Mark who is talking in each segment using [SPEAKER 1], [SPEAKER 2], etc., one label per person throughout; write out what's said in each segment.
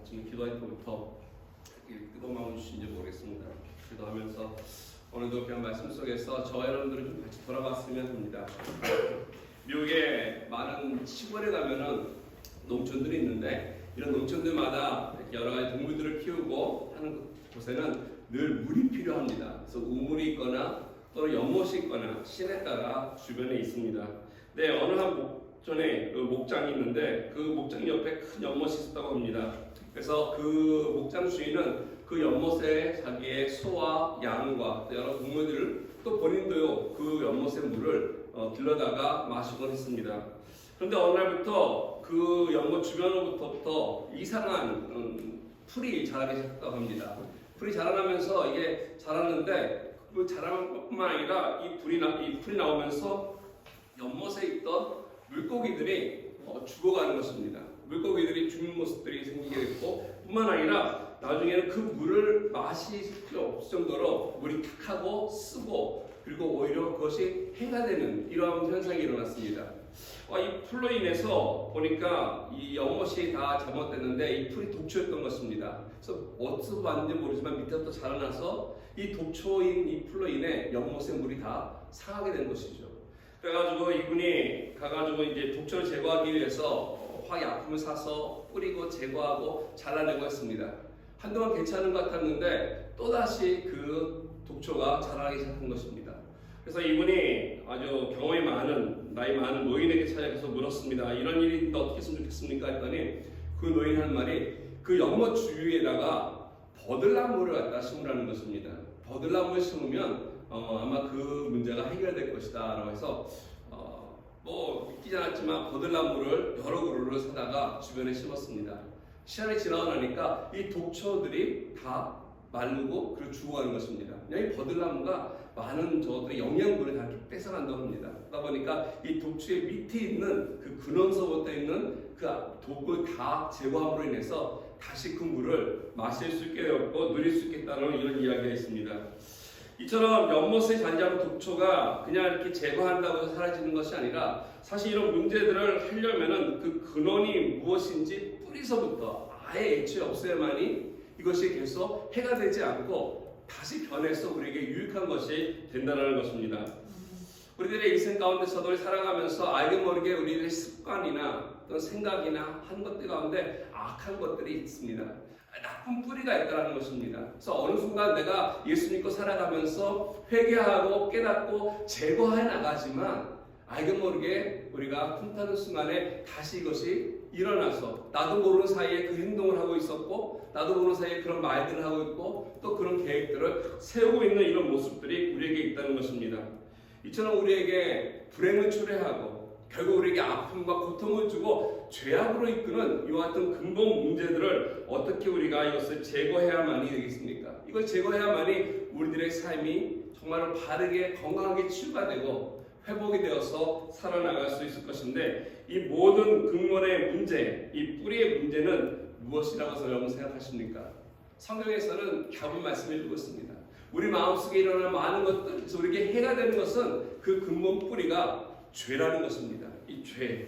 [SPEAKER 1] 지금 기도할 때부터 뜨거운 마음을 주신지 모르겠습니다. 기도하면서 오늘도 그냥 말씀 속에서 저와 여러분들이 좀 같이 돌아봤으면 합니다. 미국에 많은 시골에 가면은 농촌들이 있는데 이런 농촌들마다 여러 가지 동물들을 키우고 하는 곳에는 늘 물이 필요합니다. 그래서 우물이 있거나 또는 연못이 있거나 시내 따라 주변에 있습니다. 네, 어느 한 목전에 목장이 있는데 그 목장 옆에 큰 연못이 있었다고 합니다. 그래서 그 목장 주인은 그 연못에 자기의 소와 양과 여러 동물들을 또 본인도요 그 연못의 물을 길러다가 마시곤 했습니다. 그런데 어느 날부터 그 연못 주변으로부터 이상한 풀이 자라기 시작했다고 합니다. 풀이 자라나면서 이게 자랐는데 그 자라는 것뿐만 아니라 이 풀이 나오면서 연못에 있던 물고기들이 죽어가는 것입니다. 물고기들이 죽는 모습들이 생기게 됐고 뿐만 아니라 나중에는 그 물을 마실 필요 없을 정도로 물이 탁하고 쓰고 그리고 오히려 그것이 해가 되는 이러한 현상이 일어났습니다. 이 풀로 인해서 보니까 이 연못이 다 잘못됐는데 이 풀이 독초였던 것입니다. 그래서 어디서 왔는지 모르지만 밑에부터 자라나서 이 독초인 이 풀로 인해 연못의 물이 다 상하게 된 것이죠. 그래가지고 이분이 가가지고 이제 독초를 제거하기 위해서 화약품을 사서 뿌리고 제거하고 잘라내고 했습니다. 한동안 괜찮은 것 같았는데 또다시 그 독초가 자라기 시작한 것입니다. 그래서 이분이 아주 경험이 많은 나이 많은 노인에게 찾아가서 물었습니다. 이런 일이 있는데 어떻게 했으면 좋겠습니까? 했더니 그 노인 한 말이 그 연못 주위에다가 버들나무를 갖다 심으라는 것입니다. 버들나무를 심으면 아마 그 문제가 해결될 것이다 라고 해서 믿기지 않았지만 버들나무를 여러 그루를 사다가 주변에 심었습니다. 시간이 지나고 나니까 이 독초들이 다 마르고 그리고 죽어가는 것입니다. 이 버들나무가 많은 저것들의 영양분을 다 이렇게 뺏어간다고 합니다. 그러다 보니까 이 독초의 밑에 있는 그 근원서부터 있는 그 독을 다 제거함으로 인해서 다시 그 물을 마실 수 있게 되었고 누릴 수 있겠다는 이런 이야기가 있습니다. 이처럼 연못에 잔재하는 독초가 그냥 이렇게 제거한다고 해서 사라지는 것이 아니라 사실 이런 문제들을 하려면은 그 근원이 무엇인지 뿌리서부터 아예 애초에 없애야만이 이것이 계속 해가 되지 않고 다시 변해서 우리에게 유익한 것이 된다는 것입니다. 우리들의 인생 가운데서도 살아가면서 알게 모르게 우리들의 습관이나 어떤 생각이나 한 것들 가운데 악한 것들이 있습니다. 나쁜 뿌리가 있다는 것입니다. 그래서 어느 순간 내가 예수 믿고 살아가면서 회개하고 깨닫고 제거해 나가지만 알게 모르게 우리가 틈타는 순간에 다시 이것이 일어나서 나도 모르는 사이에 그 행동을 하고 있었고 나도 모르는 사이에 그런 말들을 하고 있고 또 그런 계획들을 세우고 있는 이런 모습들이 우리에게 있다는 것입니다. 이처럼 우리에게 불행을 초래하고 결국 우리에게 아픔과 고통을 주고 죄악으로 이끄는 이와 같은 근본 문제들을 어떻게 우리가 이것을 제거해야만이 되겠습니까? 이걸 제거해야만이 우리들의 삶이 정말로 바르게 건강하게 치유가 되고 회복이 되어서 살아나갈 수 있을 것인데 이 모든 근원의 문제, 이 뿌리의 문제는 무엇이라고 여러분 생각하십니까? 성경에서는 답을 말씀해 주고 있습니다. 우리 마음속에 일어나는 많은 것들, 그래서 우리에게 해가 되는 것은 그 근본 뿌리가 죄라는 것입니다. 이 죄.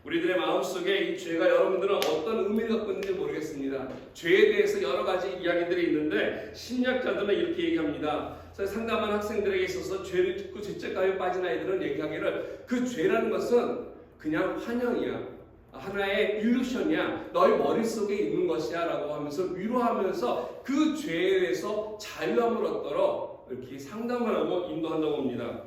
[SPEAKER 1] 우리들의 마음속에 이 죄가 여러분들은 어떤 의미를 갖고 있는지 모르겠습니다. 죄에 대해서 여러 가지 이야기들이 있는데 심리학자들은 이렇게 얘기합니다. 상담한 학생들에게 있어서 죄를 짓고 죄책감에 빠진 아이들은 얘기하기를 그 죄라는 것은 그냥 환영이야. 하나의 일루션이야. 너희 머릿속에 있는 것이야 라고 하면서 위로하면서 그 죄에 대해서 자유함을 얻도록 이렇게 상담을 하고 인도한다고 합니다.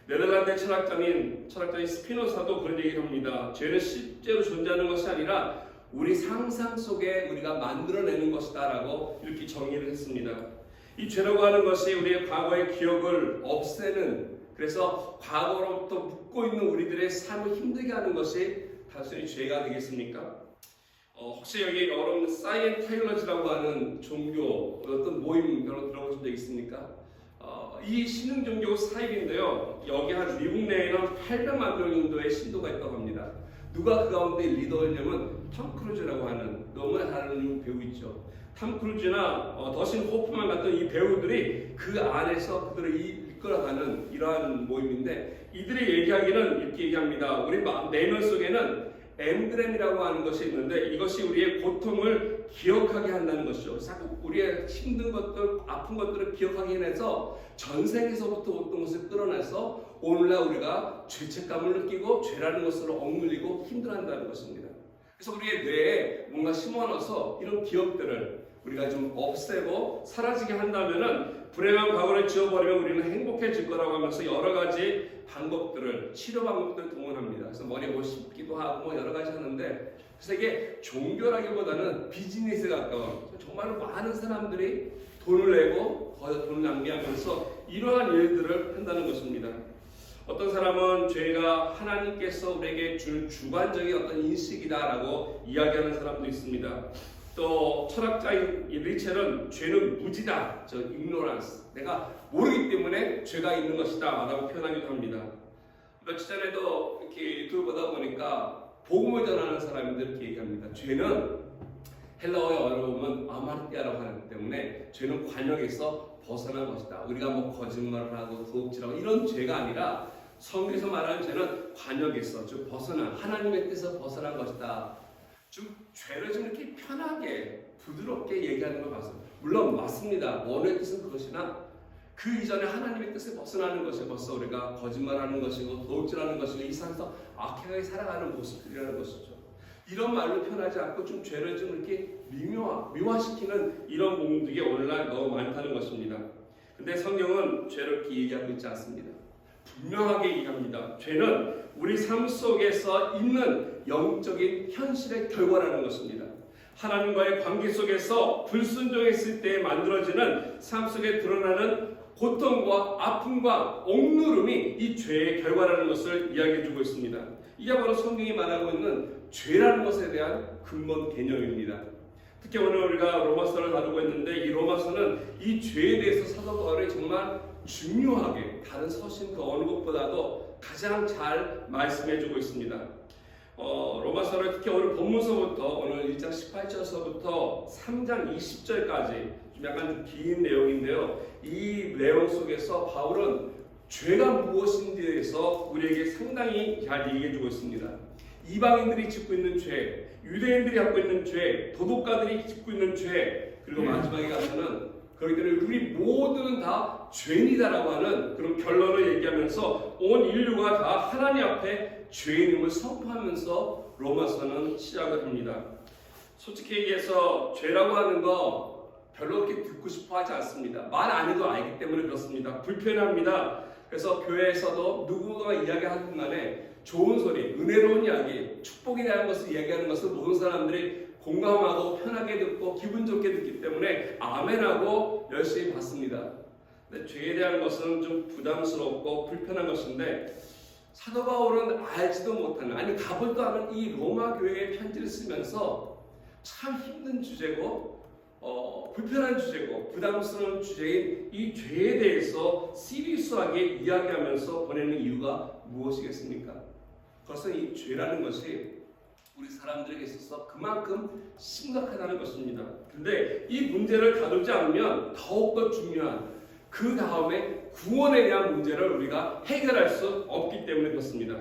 [SPEAKER 1] 네덜란드 철학자인 스피노사도 그런 얘기를 합니다. 죄는 실제로 존재하는 것이 아니라 우리 상상 속에 우리가 만들어내는 것이다 라고 이렇게 정의를 했습니다. 이 죄라고 하는 것이 우리의 과거의 기억을 없애는, 그래서 과거로부터 묻고 있는 우리들의 삶을 힘들게 하는 것이 단순히 죄가 되겠습니까? 혹시 여기 여러분 사이언타일러지라고 하는 종교 어떤 모임 여러분 들어보신 적 있습니까? 이 신흥 종교 사입인데요. 여기 한 미국 내에는 800만 명 정도의 신도가 있다고 합니다. 누가 그 가운데 리더냐면 톰 크루즈라고 하는 너무나 다른 배우 있죠. 톰 크루즈나 더신 호프만 같은 이 배우들이 그 안에서 그들을 이끌어가는 이러한 모임인데 이들이 얘기하기는 이렇게 얘기합니다. 우리 내면 속에는 엠그램이라고 하는 것이 있는데 이것이 우리의 고통을 기억하게 한다는 것이죠. 자꾸 우리의 힘든 것들, 아픈 것들을 기억하게 해서 전생에서부터 어떤 것을 끌어내서 오늘날 우리가 죄책감을 느끼고 죄라는 것으로 억눌리고 힘들어한다는 것입니다. 그래서 우리의 뇌에 뭔가 심어넣어서 이런 기억들을 우리가 좀 없애고 사라지게 한다면은 불행한 과거를 지워버리면 우리는 행복해질 거라고 하면서 여러 가지 방법들을, 치료 방법들을 동원합니다. 그래서 머리에 뭐 심기도 하고 뭐 여러 가지 하는데, 그래서 이게 종교라기보다는 비즈니스에 가까운, 정말 많은 사람들이 돈을 내고 돈을 낭비하면서 이러한 일들을 한다는 것입니다. 어떤 사람은 죄가 하나님께서 우리에게 준 주관적인 어떤 인식이다라고 이야기하는 사람도 있습니다. 또 철학자인 리첼은 죄는 무지다, ignorance, 내가 모르기 때문에 죄가 있는 것이다 라고 표현하기도 합니다. 며칠 전에도 이렇게 유튜브 보다 보니까 복음을 전하는 사람들 이렇게 얘기합니다. 죄는 헬라어의 어려움은 아마르티아라고 하기 때문에 죄는 관역에서 벗어난 것이다. 우리가 뭐 거짓말을 하고 도둑질하고 이런 죄가 아니라 성경에서 말하는 죄는 관역에서, 즉 벗어난, 하나님의 뜻에서 벗어난 것이다. 좀 죄를 좀 이렇게 편하게 부드럽게 얘기하는 걸 봤어요. 물론 맞습니다. 원의 뜻은 그것이나 그 이전에 하나님의 뜻에 벗어나는 것이 벌써 우리가 거짓말하는 것이고 도둑질하는 것이고 이 세상에서 악하게 살아가는 모습이라는 것이죠. 이런 말로 표현하지 않고 좀 죄를 좀 이렇게 미화시키는 이런 부분들이 오늘날 너무 많다는 것입니다. 근데 성경은 죄를 이렇게 얘기하고 있지 않습니다. 분명하게 얘기합니다. 죄는 우리 삶 속에서 있는 영적인 현실의 결과라는 것입니다. 하나님과의 관계 속에서 불순종했을 때 만들어지는 삶 속에 드러나는 고통과 아픔과 억누름이 이 죄의 결과라는 것을 이야기해 주고 있습니다. 이게 바로 성경이 말하고 있는 죄라는 것에 대한 근본 개념입니다. 특히 오늘 우리가 로마서를 다루고 있는데 이 로마서는 이 죄에 대해서 사도 바울이 정말 중요하게 다른 서신 그 어느 것보다도 가장 잘 말씀해 주고 있습니다. 로마서를 특히 오늘 본문서부터 오늘 1장 18절서부터 3장 20절까지 좀 약간 좀 긴 내용인데요. 이 내용 속에서 바울은 죄가 무엇인지에 대해서 우리에게 상당히 잘 얘기해 주고 있습니다. 이방인들이 짓고 있는 죄, 유대인들이 갖고 있는 죄, 도덕가들이 짓고 있는 죄, 그리고 마지막에 가서는 그렇기 때문에 우리 모두는 다 죄인이다라고 하는 그런 결론을 얘기하면서 온 인류가 다 하나님 앞에 죄인임을 선포하면서 로마서는 시작을 합니다. 솔직히 얘기해서 죄라고 하는 거 별로 그렇게 듣고 싶어 하지 않습니다. 말 안 해도 알기 때문에 그렇습니다. 불편합니다. 그래서 교회에서도 누구가 이야기하는 간에 좋은 소리, 은혜로운 이야기, 축복에 대한 것을 이야기하는 것을 모든 사람들이 공감하고 편하게 듣고 기분 좋게 듣기 때문에 아멘하고 열심히 받습니다. 근데 죄에 대한 것은 좀 부담스럽고 불편한 것인데 사도 바울은 알지도 못하는, 아니 가볼도 않은 이 로마 교회의 편지를 쓰면서 참 힘든 주제고 불편한 주제고 부담스러운 주제인 이 죄에 대해서 시리어스하게 이야기하면서 보내는 이유가 무엇이겠습니까? 그것은 이 죄라는 것이 우리 사람들에게 있어서 그만큼 심각하다는 것입니다. 근데 이 문제를 다루지 않으면 더욱더 중요한 그 다음에 구원에 대한 문제를 우리가 해결할 수 없기 때문에 그렇습니다.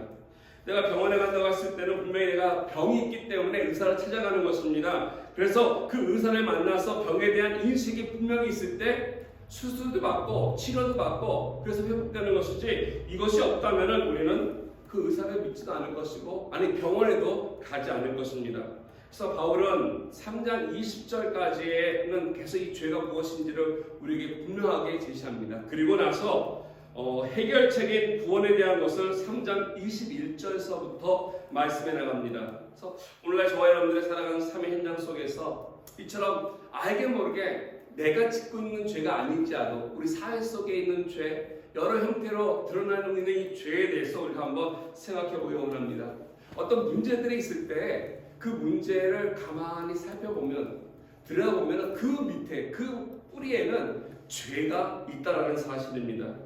[SPEAKER 1] 내가 병원에 간다고 했을 때는 분명히 내가 병이 있기 때문에 의사를 찾아가는 것입니다. 그래서 그 의사를 만나서 병에 대한 인식이 분명히 있을 때 수술도 받고 치료도 받고 그래서 회복되는 것이지, 이것이 없다면 우리는 그 의사를 믿지도 않을 것이고 아니 병원에도 가지 않을 것입니다. 그래서 바울은 3장 20절까지는 계속 이 죄가 무엇인지를 우리에게 분명하게 제시합니다. 그리고 나서 해결책인 구원에 대한 것을 3장 21절서부터 말씀해 나갑니다. 그래서 오늘날 저와 여러분들의 살아가는 삶의 현장 속에서 이처럼 알게 모르게 내가 짓고 있는 죄가 아닌지라도 우리 사회 속에 있는 죄, 여러 형태로 드러나고 있는 이 죄에 대해서 우리가 한번 생각해 보려고 합니다. 어떤 문제들이 있을 때 그 문제를 가만히 살펴보면, 들여다보면 그 밑에, 그 뿌리에는 죄가 있다라는 사실입니다.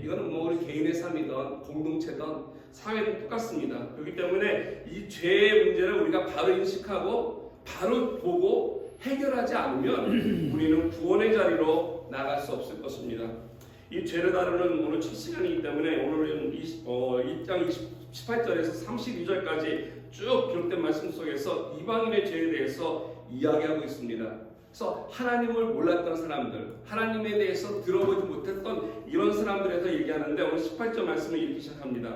[SPEAKER 1] 이거는 뭐 우리 개인의 삶이든 공동체든 사회든 똑같습니다. 그렇기 때문에 이 죄의 문제를 우리가 바로 인식하고 바로 보고 해결하지 않으면 우리는 구원의 자리로 나갈 수 없을 것입니다. 이 죄를 다루는 오늘 첫 시간이기 때문에 오늘은 2장 18절에서 32절까지 쭉 기록된 말씀 속에서 이방인의 죄에 대해서 이야기하고 있습니다. 그래서 하나님을 몰랐던 사람들, 하나님에 대해서 들어보지 못했던 이런 사람들에서 얘기하는데 오늘 18절 말씀을 읽기 시작합니다.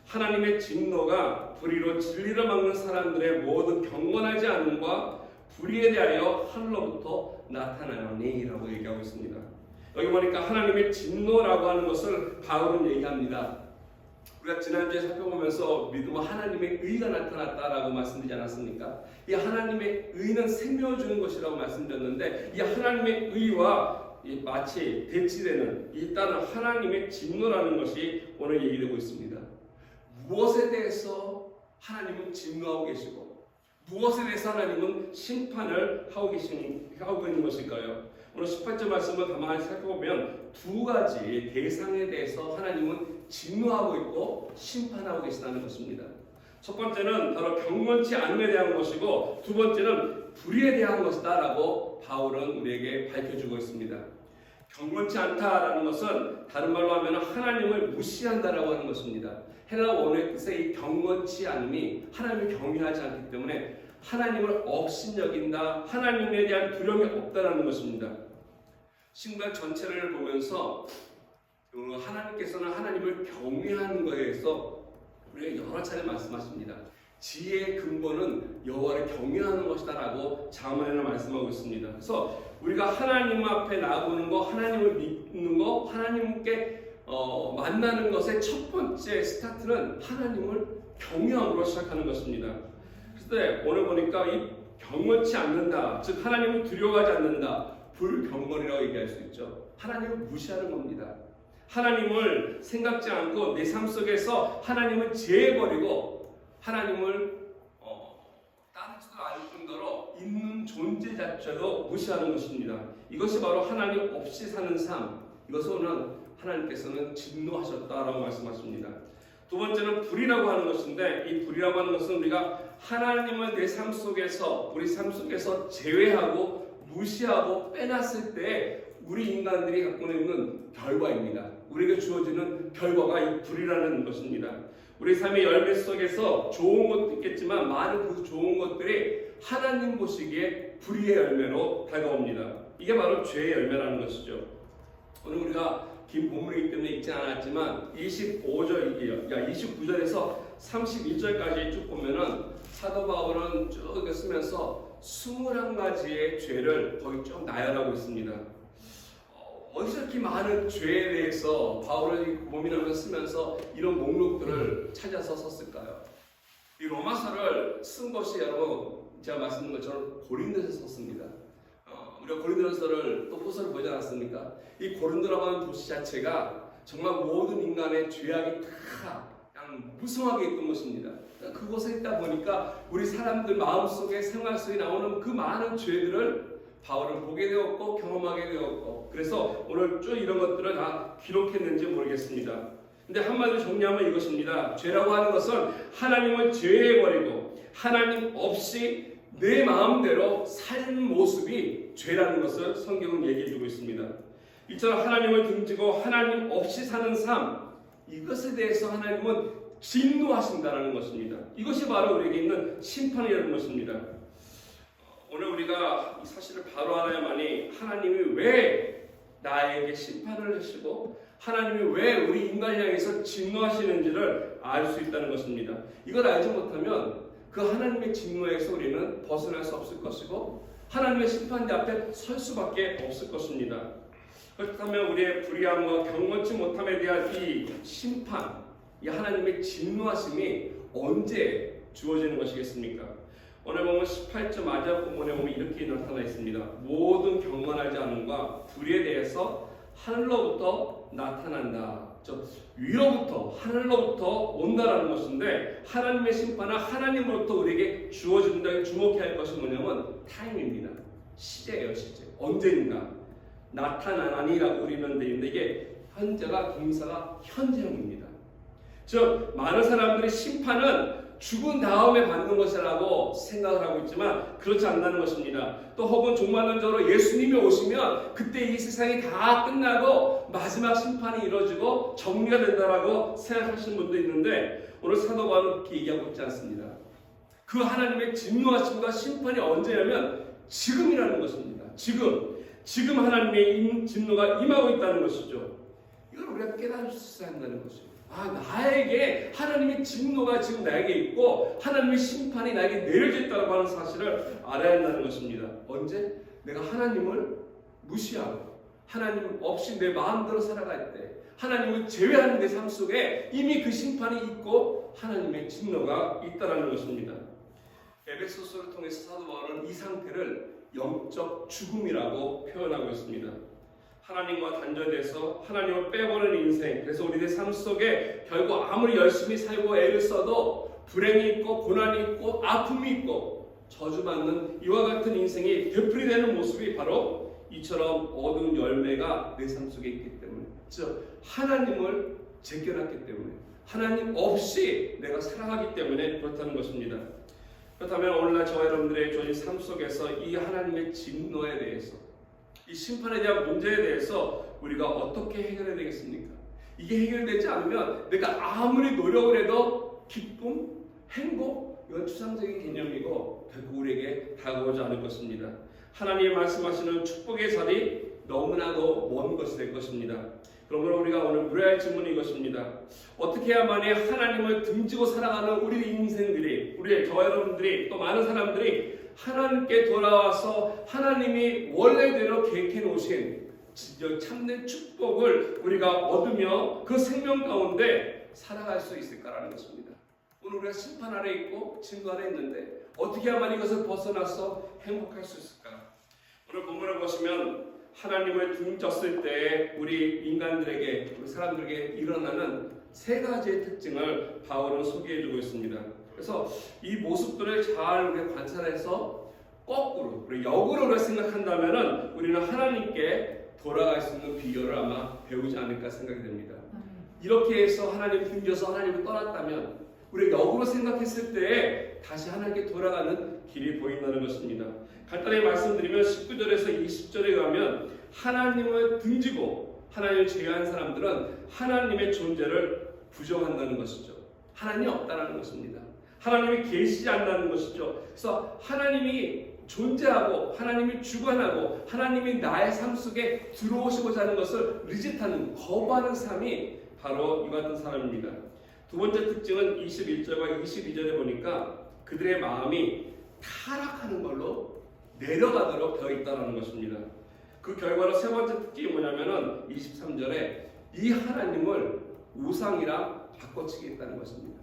[SPEAKER 1] 하나님의 진노가 불의로 진리를 막는 사람들의 모든 경건하지 않음과 불의에 대하여 하늘로부터 나타나노니 라고 얘기하고 있습니다. 여기 보니까 하나님의 진노라고 하는 것을 바울은 얘기합니다. 우리가 지난주에 살펴보면서 믿음은 하나님의 의가 나타났다라고 말씀드리지 않았습니까? 이 하나님의 의는 생명을 주는 것이라고 말씀드렸는데 이 하나님의 의와 마치 대치되는 이 따른 하나님의 진노라는 것이 오늘 얘기되고 있습니다. 무엇에 대해서 하나님은 진노하고 계시고 무엇에 대해서 하나님은 심판을 하고 있는 것일까요? 오늘 18절 말씀을 가만히 살펴보면 두 가지 대상에 대해서 하나님은 진노하고 있고 심판하고 계시다는 것입니다. 첫 번째는 바로 경건치 않음에 대한 것이고 두 번째는 불의에 대한 것이다 라고 바울은 우리에게 밝혀주고 있습니다. 경건치 않다라는 것은 다른 말로 하면 하나님을 무시한다라고 하는 것입니다. 헬라 원어의 뜻의 이 경건치 않음이 하나님을 경외하지 않기 때문에 하나님을 업신여긴다, 하나님에 대한 두려움이 없다라는 것입니다. 신구약 전체를 보면서 하나님께서는 하나님을 경외하는 것에 대해서 우리가 여러 차례 말씀하십니다. 지혜의 근본은 여호와를 경외하는 것이다 라고 자문에는 말씀하고 있습니다. 그래서 우리가 하나님 앞에 나아오는 것, 하나님을 믿는 것, 하나님께 만나는 것의 첫 번째 스타트는 하나님을 경외함으로 시작하는 것입니다. 그런데 오늘 보니까 이 경건치 않는다, 즉 하나님을 두려워하지 않는다, 불경건이라고 얘기할 수 있죠. 하나님을 무시하는 겁니다. 하나님을 생각지 않고 내 삶 속에서 하나님을 제해버리고 하나님을 따르지도 않을 정도로 있는 존재 자체도 무시하는 것입니다. 이것이 바로 하나님 없이 사는 삶, 이것은 하나님께서는 진노하셨다라고 말씀하십니다. 두 번째는 불이라고 하는 것인데 이 불이라고 하는 것은 우리가 하나님을 내 삶 속에서 우리 삶 속에서 제외하고 무시하고 빼놨을 때 우리 인간들이 갖고 있는 결과입니다. 우리에게 주어지는 결과가 이 불이라는 것입니다. 우리 삶의 열매 속에서 좋은 것도 있겠지만 많은 그 좋은 것들이 하나님 보시기에 불의의 열매로 다가옵니다. 이게 바로 죄의 열매라는 것이죠. 오늘 우리가 긴 본문이기 때문에 읽지 않았지만 29절에서 31절까지 쭉 보면은 사도 바울은 쭉 쓰면서 21가지의 죄를 거의 쭉 나열하고 있습니다. 어디서 이렇게 많은 죄에 대해서 바울이 고민하면서 쓰면서 이런 목록들을 찾아서 썼을까요? 이 로마서를 쓴 것이 여러분 제가 말씀드린 것처럼 고린도에서 썼습니다. 우리가 고린도서를 또 후서를 보지 않았습니까? 이 고린도라고 하는 도시 자체가 정말 모든 인간의 죄악이 다 그냥 무성하게 있던 것입니다. 그곳에 있다 보니까 우리 사람들 마음속에 생활 속에 나오는 그 많은 죄들을 바울은 보게 되었고 경험하게 되었고 그래서 오늘 쭉 이런 것들을 다 기록했는지 모르겠습니다. 근데 한마디로 정리하면 이것입니다. 죄라고 하는 것은 하나님을 제외해버리고 하나님 없이 내 마음대로 사는 모습이 죄라는 것을 성경은 얘기해주고 있습니다. 이처럼 하나님을 등지고 하나님 없이 사는 삶, 이것에 대해서 하나님은 진노하신다는 것입니다. 이것이 바로 우리에게 있는 심판이라는 것입니다. 오늘 우리가 이 사실을 바로 알아야만이 하나님이 왜 나에게 심판을 하시고 하나님이 왜 우리 인간을 향해서 진노하시는지를 알 수 있다는 것입니다. 이걸 알지 못하면 그 하나님의 진노에서 우리는 벗어날 수 없을 것이고 하나님의 심판대 앞에 설 수밖에 없을 것입니다. 그렇다면 우리의 불의함과 경건치 못함에 대한 이 심판, 이 하나님의 진노하심이 언제 주어지는 것이겠습니까? 오늘 보면 18절 마지막 부분에 보면 이렇게 나타나 있습니다. 모든 경건하지 않음과 불의에 대해서 하늘로부터 나타난다. 위로부터 하늘로부터 온다라는 것인데 하나님의 심판은 하나님으로부터 우리에게 주어진다. 주목해야 할 것이 뭐냐면 타임입니다. 시제예요, 시제. 언젠가 나타나니라고 우리는 되어 있는데 이게 현재가 동사가 현재형입니다. 즉 많은 사람들이 심판은 죽은 다음에 받는 것이라고 생각을 하고 있지만 그렇지 않다는 것입니다. 또 혹은 종말론적으로 예수님이 오시면 그때 이 세상이 다 끝나고 마지막 심판이 이루어지고 정리가 된다라고 생각하시는 분도 있는데 오늘 사도 바울은 그렇게 얘기하고 있지 않습니다. 그 하나님의 진노하심과 심판이 언제냐면 지금이라는 것입니다. 지금 하나님의 진노가 임하고 있다는 것이죠. 이걸 우리가 깨달을 수 있어야 한다는 것이죠. 나에게 하나님의 진노가 지금 나에게 있고 하나님의 심판이 나에게 내려져 있다고 하는 사실을 알아야 한다는 것입니다. 언제? 내가 하나님을 무시하고 하나님 없이 내 마음대로 살아갈 때, 하나님을 제외하는 내 삶 속에 이미 그 심판이 있고 하나님의 진노가 있다는 것입니다. 에베소서를 통해서 사도 바울은 이 상태를 영적 죽음이라고 표현하고 있습니다. 하나님과 단절돼서 하나님을 빼버리는 인생, 그래서 우리의 삶 속에 결국 아무리 열심히 살고 애를 써도 불행이 있고 고난이 있고 아픔이 있고 저주받는 이와 같은 인생이 되풀이되는 모습이 바로 이처럼 어두운 열매가 내 삶 속에 있기 때문에, 즉 하나님을 제껴놨기 때문에, 하나님 없이 내가 살아가기 때문에 그렇다는 것입니다. 그렇다면 오늘날 저와 여러분들의 삶 속에서 이 하나님의 진노에 대해서, 이 심판에 대한 문제에 대해서 우리가 어떻게 해결해야 되겠습니까? 이게 해결되지 않으면 내가 아무리 노력을 해도 기쁨, 행복, 이건 추상적인 개념이고 결국 우리에게 다가오지 않을 것입니다. 하나님이 말씀하시는 축복의 자리 너무나도 먼 것이 될 것입니다. 그러므로 우리가 오늘 물어야 할 질문이 이것입니다. 어떻게 해야만이 하나님을 등지고 살아가는 우리 인생들이, 우리의 저와 여러분들이, 또 많은 사람들이 하나님께 돌아와서 하나님이 원래대로 계획해 놓으신 참된 축복을 우리가 얻으며 그 생명 가운데 살아갈 수 있을까라는 것입니다. 오늘 우리가 심판 아래 있고 진노 아래 있는데 어떻게 해야만 이것을 벗어나서 행복할 수 있을까? 오늘 본문을 보시면 하나님을 등졌을 때 우리 인간들에게, 우리 사람들에게 일어나는 세 가지의 특징을 바울은 소개해주고 있습니다. 그래서 이 모습들을 잘 우리가 관찰해서 거꾸로, 우리 역으로 생각한다면 우리는 하나님께 돌아갈 수 있는 비결을 아마 배우지 않을까 생각이 됩니다. 이렇게 해서 하나님 등져서 하나님을 떠났다면 우리가 역으로 생각했을 때 다시 하나님께 돌아가는 길이 보인다는 것입니다. 간단히 말씀드리면 19절에서 20절에 가면 하나님을 등지고 하나님을 제외한 사람들은 하나님의 존재를 부정한다는 것이죠. 하나님이 없다는 것입니다. 하나님이 계시지 않는다는 것이죠. 그래서 하나님이 존재하고 하나님이 주관하고 하나님이 나의 삶 속에 들어오시고자 하는 것을 리젝트하는, 거부하는 삶이 바로 이 같은 사람입니다. 두 번째 특징은 21절과 22절에 보니까 그들의 마음이 타락하는 걸로 내려가도록 되어 있다는 것입니다. 그 결과로 세 번째 특징이 뭐냐면은 23절에 이 하나님을 우상이라 바꿔치기했다는 것입니다.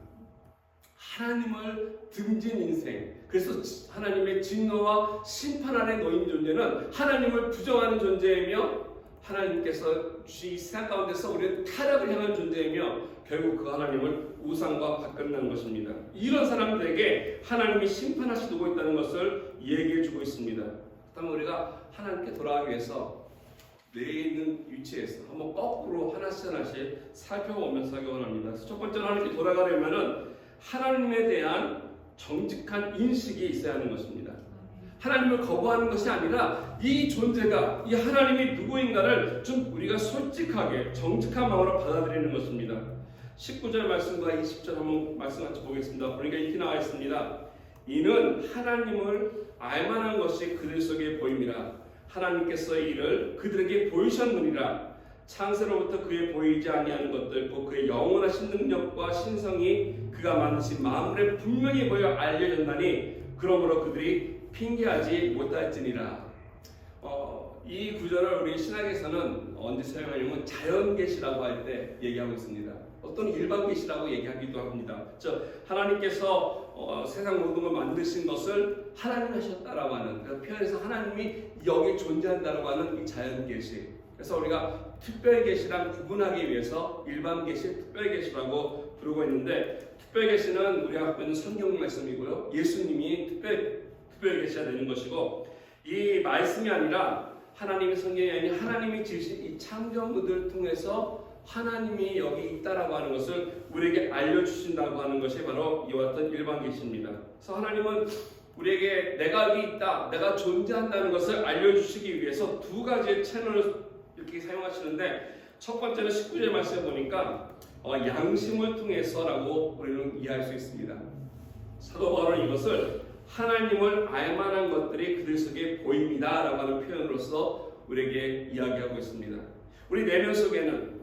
[SPEAKER 1] 하나님을 등진 인생, 그래서 하나님의 진노와 심판 안에 놓인 존재는 하나님을 부정하는 존재이며 하나님께서 주신 이 세상 가운데서 우리는 타락을 향한 존재이며 결국 그 하나님을 우상과 바꾼다는 것입니다. 이런 사람들에게 하나님이 심판하시고 있다는 것을 얘기해 주고 있습니다. 그렇다면 우리가 하나님께 돌아가기 위해서 내에 있는 위치에서 한번 거꾸로 하나씩 살펴보면서 하기 원합니다. 그래서 첫 번째로 하나님께 돌아가려면 하나님에 대한 정직한 인식이 있어야 하는 것입니다. 하나님을 거부하는 것이 아니라 이 존재가, 이 하나님이 누구인가를 좀 우리가 솔직하게 정직한 마음으로 받아들이는 것입니다. 19절 말씀과 20절 한번 말씀 같이 보겠습니다. 보니까 이렇게 나와 있습니다. 이는 하나님을 알만한 것이 그들 속에 보임이라. 하나님께서 이를 그들에게 보이셨느니라. 창세로부터 그의 보이지 아니하는 것들, 곧 그의 영원하신 능력과 신성이 그가 만드신 만물에 분명히 보여 알려졌나니 그러므로 그들이 핑계하지 못할지니라. 이 구절을 우리 신학에서는 언제 사용하냐면 자연계시라고 할 때 얘기하고 있습니다. 어떤 일반계시라고 얘기하기도 합니다. 즉 하나님께서 세상 모든 걸 만드신 것을 하나님 하셨다라고 하는, 그 표현에서 하나님이 여기 존재한다라고 하는 이 자연계시. 그래서 우리가 특별계시랑 구분하기 위해서 일반계시, 특별계시라고 부르고 있는데, 특별계시는 우리가 갖고 있는 성경 말씀이고요, 예수님이 특별계시가 되는 것이고, 이 말씀이 아니라 하나님의 성경이 아닌 하나님이 지으신 이 창조물들을 통해서 하나님이 여기 있다라고 하는 것을 우리에게 알려주신다고 하는 것이 바로 이와 같은 일반계시입니다. 그래서 하나님은 우리에게 내가 여기 있다, 내가 존재한다는 것을 알려주시기 위해서 두 가지의 채널을 이렇게 사용하시는데, 첫 번째는 19절 말씀에 보니까 양심을 통해서라고 우리는 이해할 수 있습니다. 사도 바울은 이것을 하나님을 알만한 것들이 그들 속에 보입니다 라고 하는 표현으로서 우리에게 이야기하고 있습니다. 우리 내면 속에는,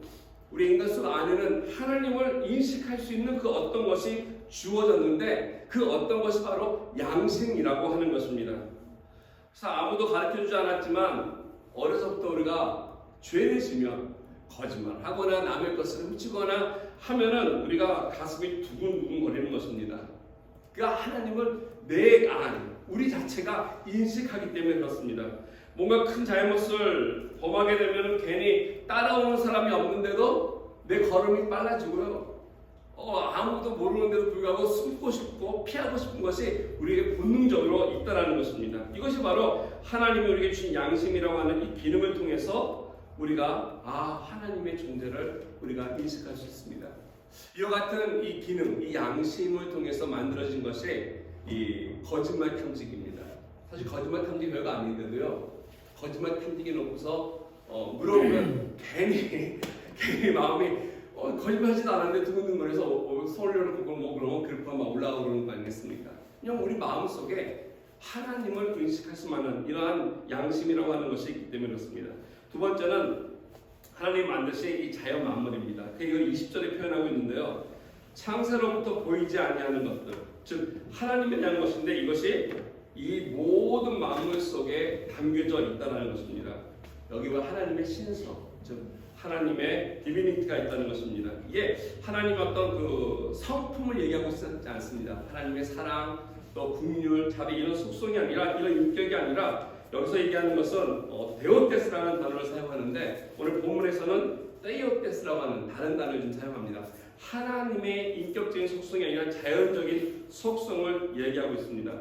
[SPEAKER 1] 우리 인간 속 안에는 하나님을 인식할 수 있는 그 어떤 것이 주어졌는데 그 어떤 것이 바로 양심이라고 하는 것입니다. 그래서 아무도 가르쳐주지 않았지만 어려서부터 우리가 죄를 지면 거짓말하거나 남의 것을 훔치거나 하면은 우리가 가슴이 두근두근 거리는 것입니다. 그러니까 하나님을 내 안, 우리 자체가 인식하기 때문에 그렇습니다. 뭔가 큰 잘못을 범하게 되면 괜히 따라오는 사람이 없는데도 내 걸음이 빨라지고요. 아무도 모르는데도 불구하고 숨고 싶고 피하고 싶은 것이 우리에게 본능적으로 있다는 것입니다. 이것이 바로 하나님이 우리에게 주신 양심이라고 하는 이 기능을 통해서 우리가 하나님의 존재를 우리가 인식할 수 있습니다. 이와 같은 이 기능, 이 양심을 통해서 만들어진 것이 이 거짓말 탐지기입니다. 사실 거짓말 탐지기 별거 아닌데도요. 거짓말 탐지기 놓고서 물어보면 괜히 마음이 거짓말하지도 않았는데 두근두근거려서 서울려는 그걸 그러면 그렇게 막 올라가고 그러는 거 아니겠습니까? 그냥 우리 마음속에 하나님을 인식할 수 있는 이러한 양심이라고 하는 것이 있기 때문에 그렇습니다. 두 번째는 하나님 만드신 이 자연 만물입니다. 이걸 20절에 표현하고 있는데요. 창세로부터 보이지 아니하는 것들, 즉 하나님에 대한 것인데 이것이 이 모든 만물 속에 담겨져 있다는 것입니다. 여기 와 하나님의 신성, 즉 하나님의 디비니티가 있다는 것입니다. 이게 하나님의 어떤 그 성품을 얘기하고 있지 않습니다. 하나님의 사랑, 또 긍휼, 자비 이런 속성이 아니라 이런 인격이 아니라 여기서 얘기하는 것은 데오테스라는 단어를 사용하는데 오늘 본문에서는 테이오테스라고 하는 다른 단어를 좀 사용합니다. 하나님의 인격적인 속성이 아니라 자연적인 속성을 얘기하고 있습니다.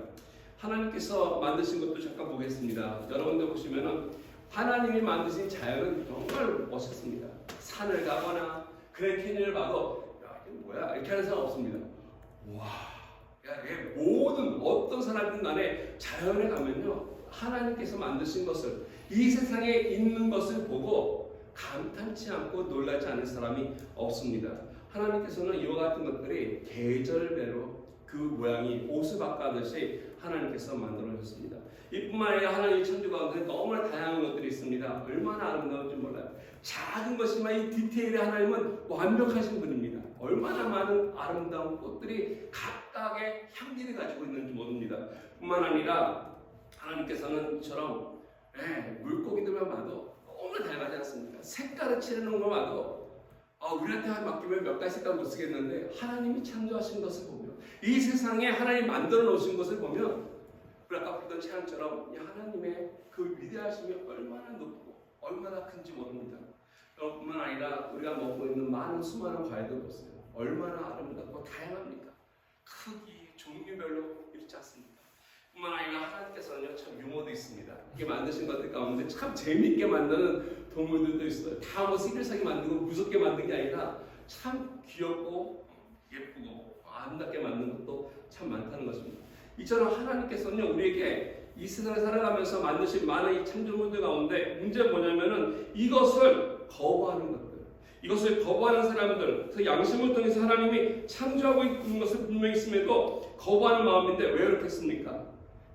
[SPEAKER 1] 하나님께서 만드신 것도 잠깐 보겠습니다. 여러분들 보시면은 하나님이 만드신 자연은 정말 멋있습니다. 산을 가거나 그랜 캐니언을 봐도 이게 뭐야 이렇게 하는 사람 없습니다. 와, 모든 어떤 사람이든 간에 자연에 가면요 하나님께서 만드신 것을 이 세상에 있는 것을 보고 감탄치 않고 놀라지 않는 사람이 없습니다. 하나님께서는 이와 같은 것들이 계절별로 그 모양이 옷을 바꿔듯이 하나님께서 만들어주셨습니다. 이뿐만 아니라 하나님의 천주 가운데 너무나 다양한 것들이 있습니다. 얼마나 아름다운지 몰라요. 작은 것이지만 이 디테일에 하나님은 완벽하신 분입니다. 얼마나 많은 아름다운 꽃들이 각각의 향기를 가지고 있는지 모릅니다. 뿐만 아니라 하나님께서는 이처럼 물고기들만 봐도 너무나 다양하지 않습니까? 색깔을 칠해놓은 걸 봐도 우리한테 맡기면 몇 가지 색깔 못 쓰겠는데 하나님이 창조하신 것을 보면 이 세상에 하나님 만들어 놓으신 것을 보면 우리 아까 보던 찬양처럼 하나님의 그 위대하심이 얼마나 높고 얼마나 큰지 모릅니다. 뿐만 아니라 우리가 먹고 있는 많은 수많은 과일들 보세요. 얼마나 아름답고 다양합니까? 크기, 종류별로 이렇지 않습니까? 뿐만 아니라 하나님께서는 참 유머도 있습니다. 이게 만드신 것들 가운데 참 재미있게 만드는 동물들도 있어요. 다 뭐 시끌하게 만들고 무섭게 만든 게 아니라 참 귀엽고 예쁘고 아름답게 만든 것도 참 많다는 것입니다. 이처럼 하나님께서는 우리에게 이 세상을 살아가면서 만드신 많은 이 창조물들 가운데 문제는 뭐냐면은 이것을 거부하는 것들, 이것을 거부하는 사람들, 그 양심을 통해서 하나님이 창조하고 있는 것을 분명히 있음에도 거부하는 마음인데 왜 그렇겠습니까?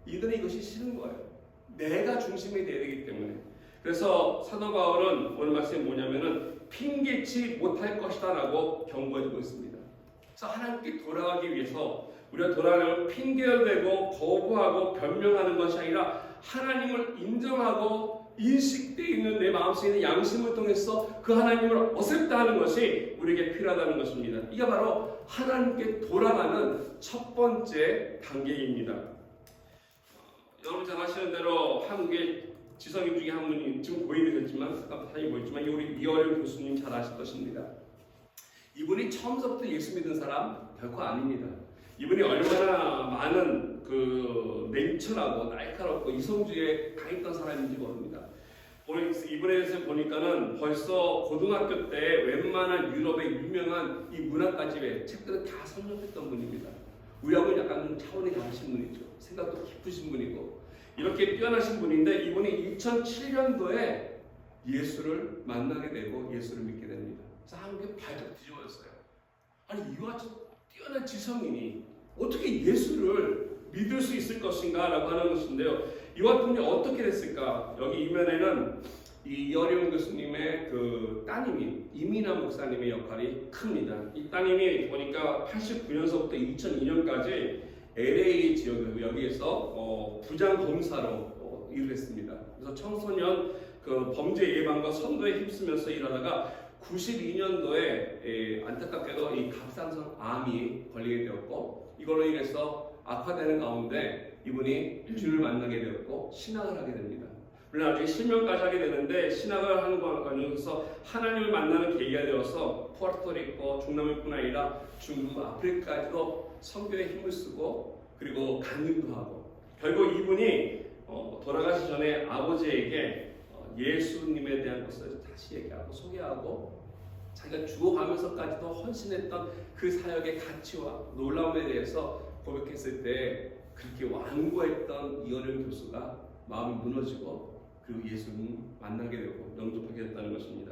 [SPEAKER 1] 이들은 이것이 싫은 거예요. 내가 중심이 되어야 되기 때문에. 그래서 사도 바울은 오늘 말씀이 뭐냐면은 핑계치 못할 것이다 라고 경고해주고 있습니다. 그래서 하나님께 돌아가기 위해서 우리가 돌아가려면 핑계를 대고 거부하고 변명하는 것이 아니라 하나님을 인정하고 인식되어 있는 내 마음속에 있는 양심을 통해서 그 하나님을 어셉다 하는 것이 우리에게 필요하다는 것입니다. 이게 바로 하나님께 돌아가는 첫 번째 단계입니다. 여러분 잘 아시는 대로 한국의 지성인 중에 한 분이 지금 고인되셨지만 사진이 보였지만 우리 이어령 교수님 잘 아실 것입니다. 이분이 처음부터 예수 믿은 사람 결코 아닙니다. 이분이 얼마나 많은 그 냉철하고 날카롭고 이성주의에 강했던 사람인지 모릅니다. 오늘 이분에 대해서 보니까는 벌써 고등학교 때 웬만한 유럽의 유명한 이 문학가집의 책들을 다 섭렵했던 분입니다. 우리하고는 약간 좀 차원이 다르신 분이죠. 생각도 깊으신 분이고 이렇게 뛰어나신 분인데 이분이 2007년도에 예수를 만나게 되고 예수를 믿게 됩니다. 그래서 한국에 발짝 뒤집어졌어요. 아니 이와 같이 뛰어난 지성인이 어떻게 예수를 믿을 수 있을 것인가 라고 하는 것인데요. 이와 분이 어떻게 됐을까? 여기 이면에는 이 이어령 교수님의 그 따님인 이민아 목사님의 역할이 큽니다. 이 따님이 보니까 89년서부터 2002년까지 LA 지역에 여기에서 부장 검사로 일을 했습니다. 그래서 청소년 그 범죄 예방과 선도에 힘쓰면서 일하다가 92년도에 안타깝게도 이 갑상선 암이 걸리게 되었고, 이걸로 인해서 악화되는 가운데 이분이 주를 만나게 되었고 신앙을 하게 됩니다. 물론 나중에 실명까지 하게 되는데, 신학을 하는 과정에서 하나님을 만나는 계기가 되어서 푸에르토리코, 중남미뿐 아니라 중국, 아프리카까지도 선교에 힘을 쓰고 그리고 강림도 하고, 결국 이분이 돌아가시 전에 아버지에게 예수님에 대한 것을 다시 얘기하고 소개하고, 자기가 죽어가면서까지도 헌신했던 그 사역의 가치와 놀라움에 대해서 고백했을 때 그렇게 완고했던 이어령 교수가 마음이 무너지고 그리고 예수님 만나게 되고 영접하게 됐다는 것입니다.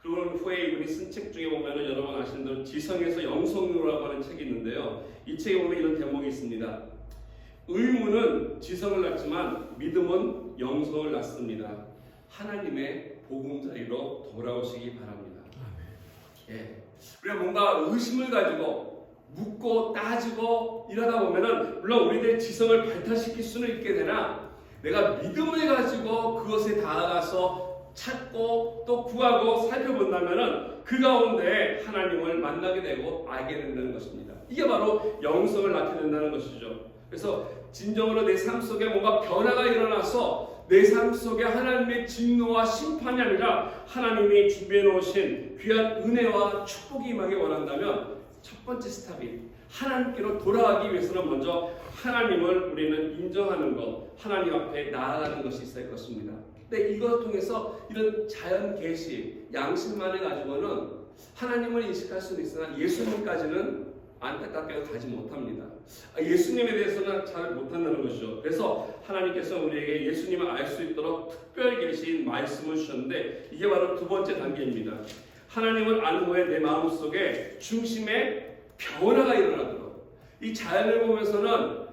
[SPEAKER 1] 그리고 후에 이분이 쓴 책 중에 보면 여러분 아시는 대로 지성에서 영성으로라고 하는 책이 있는데요. 이 책에 보면 이런 대목이 있습니다. 의무는 지성을 낳지만 믿음은 영성을 낳습니다. 하나님의 보금자리로 돌아오시기 바랍니다. 예, 우리가 뭔가 의심을 가지고 묻고 따지고 이러다 보면은 물론 우리들의 지성을 발달시킬 수는 있게 되나, 내가 믿음을 가지고 그것에 다가가서 찾고 또 구하고 살펴본다면은 그 가운데 하나님을 만나게 되고 알게 된다는 것입니다. 이게 바로 영성을 낳게 된다는 것이죠. 그래서 진정으로 내 삶 속에 뭔가 변화가 일어나서 내 삶 속에 하나님의 진노와 심판이 아니라 하나님이 준비해 놓으신 귀한 은혜와 축복이 임하기 원한다면 첫 번째 스텝이 하나님께로 돌아가기 위해서는 먼저 하나님을 우리는 인정하는 것, 하나님 앞에 나아가는 것이 있을 것입니다. 근데 이것을 통해서 이런 자연 계시, 양심만을 가지고는 하나님을 인식할 수는 있으나 예수님까지는 안타깝게도 가지 못합니다. 예수님에 대해서는 잘 못한다는 것이죠. 그래서 하나님께서 우리에게 예수님을 알 수 있도록 특별 계신 말씀을 주셨는데, 이게 바로 두 번째 단계입니다. 하나님을 아는 후에 내 마음속에 중심에 변화가 일어나도록, 이 자연을 보면서는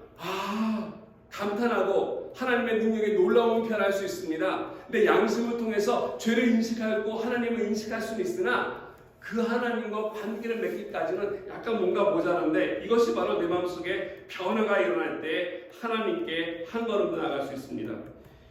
[SPEAKER 1] 감탄하고 하나님의 능력에 놀라움을 표현할 수 있습니다. 근데 양심을 통해서 죄를 인식하고 하나님을 인식할 수는 있으나 그 하나님과 관계를 맺기까지는 약간 뭔가 모자란데, 이것이 바로 내 마음속에 변화가 일어날 때 하나님께 한 걸음 더 나아갈 수 있습니다.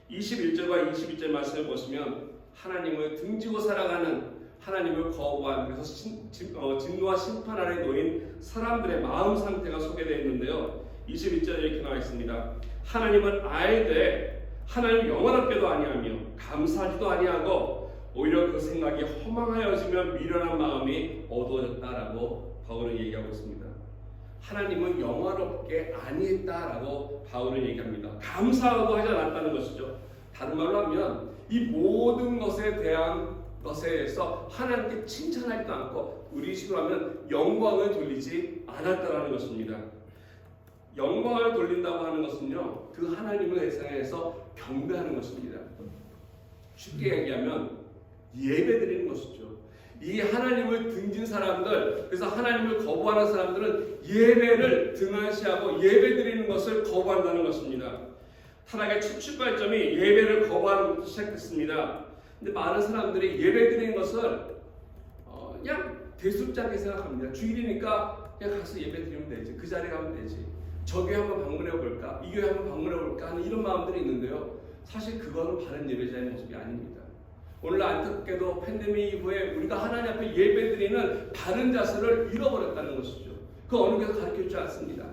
[SPEAKER 1] 21절과 22절 말씀을 보시면 하나님을 등지고 살아가는, 하나님을 거부한, 그래서 진노와 심판 아래 놓인 사람들의 마음 상태가 소개되어 있는데요. 21절에 이렇게 나와 있습니다. 하나님은 알되 하나님 영원하게도 아니하며 감사하지도 아니하고 오히려 그 생각이 허망하여지면 미련한 마음이 어두워졌다라고 바울은 얘기하고 있습니다. 하나님은 영화롭게 아니했다라고 바울은 얘기합니다. 감사하고 하지 않았다는 것이죠. 다른 말로 하면 이 모든 것에 대한 것에서 하나님께 칭찬하지도 않고 우리 식으로 하면 영광을 돌리지 않았다라는 것입니다. 영광을 돌린다고 하는 것은요, 그 하나님을 세상에서 경배하는 것입니다. 쉽게 얘기하면 예배드리는 것이죠. 이 하나님을 등진 사람들, 그래서 하나님을 거부하는 사람들은 예배를 등한시하고 예배드리는 것을 거부한다는 것입니다. 타락의 첫 출발점이 예배를 거부하는 것부터 시작됐습니다. 근데 많은 사람들이 예배드리는 것을 그냥 대수롭게 생각합니다. 주일이니까 그냥 가서 예배드리면 되지, 그 자리에 가면 되지, 저 교회 한번 방문해 볼까, 이 교회 한번 방문해 볼까 하는 이런 마음들이 있는데요. 사실 그거는 바른 예배자의 모습이 아닙니다. 오늘 안타깝게도 팬데믹 이후에 우리가 하나님 앞에 예배드리는 바른 자세를 잃어버렸다는 것이죠. 그 어느 교회도 가르쳐주지 않습니다.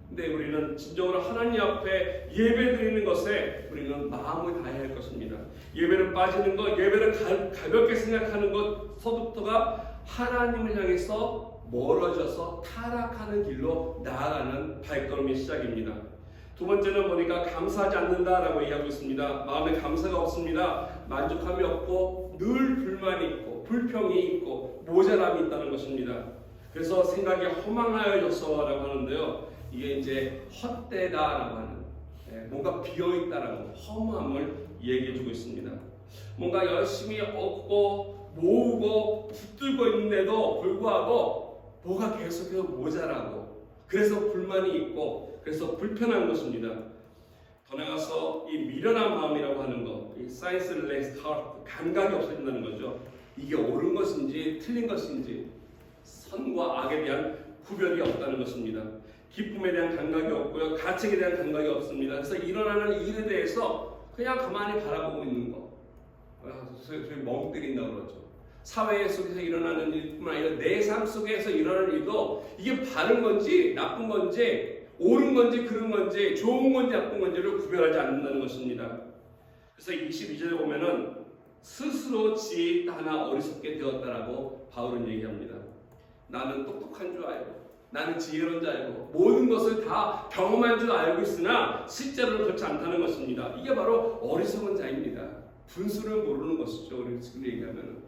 [SPEAKER 1] 근데 우리는 진정으로 하나님 앞에 예배드리는 것에 우리는 마음을 다해야 할 것입니다. 예배를 빠지는 것, 예배를 가볍게 생각하는 것서부터가 하나님을 향해서 멀어져서 타락하는 길로 나아가는 발걸음의 시작입니다. 두 번째는 보니까 감사하지 않는다라고 얘기하고 있습니다. 마음에 감사가 없습니다. 만족함이 없고 늘 불만이 있고 불평이 있고 모자람이 있다는 것입니다. 그래서 생각이 허망하여졌어라고 하는데요. 이게 이제 헛되다라고 하는, 뭔가 비어있다라고 허무함을 얘기해주고 있습니다. 뭔가 열심히 얻고 모으고 붙들고 있는데도 불구하고 뭐가 계속해서 모자라고 그래서 불만이 있고 그래서 불편한 것입니다. 더 나아가서 이 미련한 마음이라고 하는 것, 이 사이언스레스 하트, 감각이 없어진다는 거죠. 이게 옳은 것인지 틀린 것인지 선과 악에 대한 구별이 없다는 것입니다. 기쁨에 대한 감각이 없고요, 가책에 대한 감각이 없습니다. 그래서 일어나는 일에 대해서 그냥 가만히 바라보고 있는 거, 소위 멍 때린다고 그러죠. 사회 속에서 일어나는 일뿐만 아니라 내 삶 속에서 일어나는 일도 이게 바른 건지 나쁜 건지 옳은 건지 그른 건지 좋은 건지 나쁜 건지를 구별하지 않는다는 것입니다. 그래서 22절에 보면은 스스로 지혜 하나 어리석게 되었다라고 바울은 얘기합니다. 나는 똑똑한 줄 알고 나는 지혜로운 줄 알고 모든 것을 다 경험한 줄 알고 있으나 실제로는 그렇지 않다는 것입니다. 이게 바로 어리석은 자입니다. 분수를 모르는 것이죠. 우리 지금 얘기하면.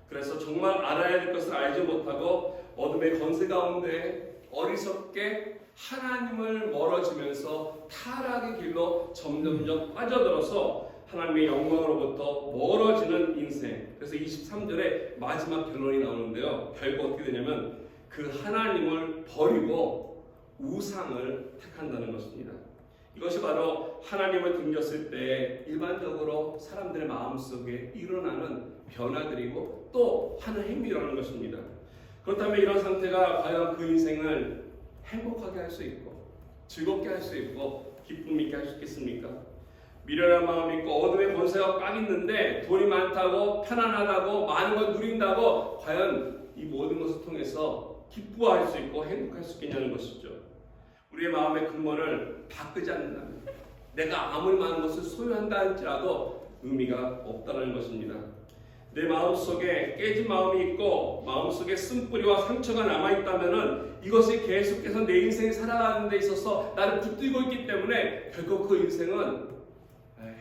[SPEAKER 1] 그래서 정말 알아야 될 것을 알지 못하고 어둠의 권세 가운데 어리석게 하나님을 멀어지면서 타락의 길로 점점점 빠져들어서 하나님의 영광으로부터 멀어지는 인생. 그래서 23절에 마지막 결론이 나오는데요. 결국 어떻게 되냐면 그 하나님을 버리고 우상을 택한다는 것입니다. 이것이 바로 하나님을 등졌을 때 일반적으로 사람들의 마음속에 일어나는 변화들이고 또 하는 행위라는 것입니다. 그렇다면 이런 상태가 과연 그 인생을 행복하게 할 수 있고 즐겁게 할 수 있고 기쁨 있게 할 수 있겠습니까? 미련한 마음이 있고 어둠의 권세가 꽉 있는데 돈이 많다고 편안하다고 많은 걸 누린다고 과연 이 모든 것을 통해서 기뻐할 수 있고 행복할 수 있겠냐는 것이죠. 우리의 마음의 근본을 바꾸지 않는다면 내가 아무리 많은 것을 소유한다 할지라도 의미가 없다는 것입니다. 내 마음속에 깨진 마음이 있고 마음속에 쓴뿌리와 상처가 남아있다면 이것이 계속해서 내 인생이 살아가는 데 있어서 나를 붙들고 있기 때문에 결국 그 인생은